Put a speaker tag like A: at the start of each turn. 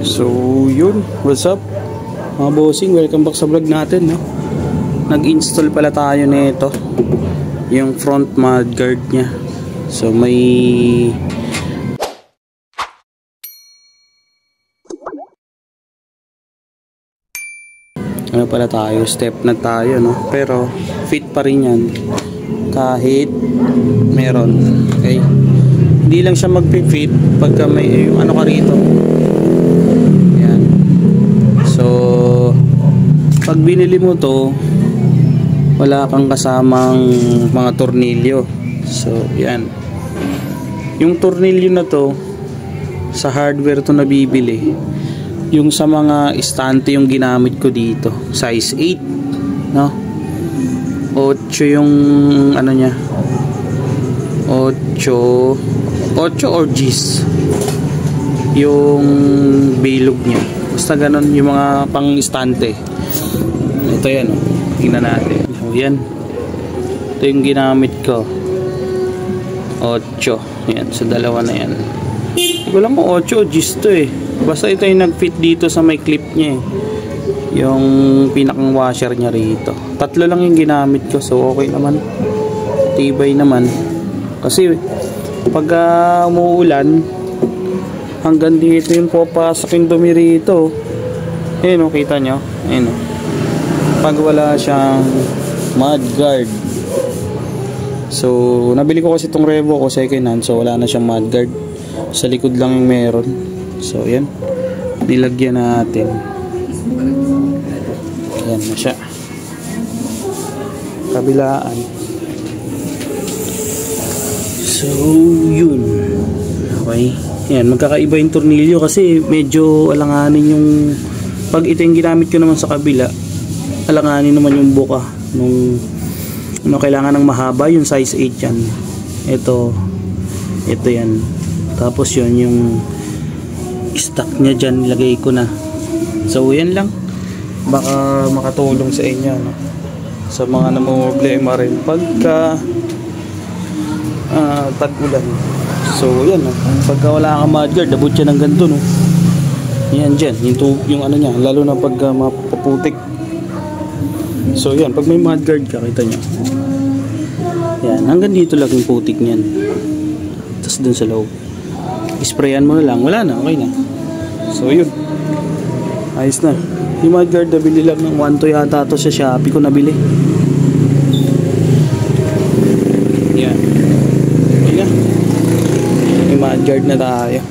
A: So yun, what's up mga bossing, welcome back sa vlog natin, no? Nag-install pala tayo nito, yung front mudguard nya. So may ano pala tayo, step na tayo, no? Pero fit pa rin yan kahit meron, okay? Hindi lang siya mag-fit pagka may yung ano ka rito. Yan. So pag binili mo to, wala kang kasamang mga tornilyo. So yan. Yung tornilyo na to sa hardware to nabibili. Yung sa mga istante yung ginamit ko dito, size 8, no? 8 yung ano nya, 8 or G's yung bilog nya, basta ganun yung mga pang istante. Ito yan, oh. Tingnan natin. So yan, ito yung ginamit ko, 8 yan, sa dalawa na yan. Hindi ko lang kung 8 o G's to eh, basta ito yung nag-fit dito sa may clip nya eh, yung pinakang washer nya rito. 3 lang yung ginamit ko, so okay naman, tibay naman. Kasi pag umuulan hanggang dito yung papasok yung dumi rito. Ayun o, kita nyo, ayun o, pag wala siyang mudguard. So nabili ko kasi itong Revo ko second hand, so wala na siyang mudguard, sa likod lang yung meron. So yan, nilagyan natin. Yan na siya, kabilaan. So yun, okay. Yan, magkakaiba yung tornilyo kasi medyo alanganin yung, pag ito yung ginamit ko naman sa kabila, alanganin naman yung buka nung ano, kailangan ng mahaba, yung size 8 yan. Ito yan. Tapos yun yung stock nya dyan, nilagay ko na. So yan lang, baka makatulong sa inyo, no? Sa mga namumroblema rin pagka tag-ulan. So yan, no? Pagka wala kang mudguard, abot yan ng ganito, no? Yan dyan, yung ano nya, lalo na pagka mapaputik. So yan, pag may mudguard ka, kita nyo, yan, hanggang dito lang yung putik nyan. Tapos dun sa loob, isprayan mo na lang, wala na, okay na. So yun, ayos na. Yung mudguard nabili lang ng 1 to yata to sa Shopee ko nabili. Yan, okay na, may mudguard na tayo.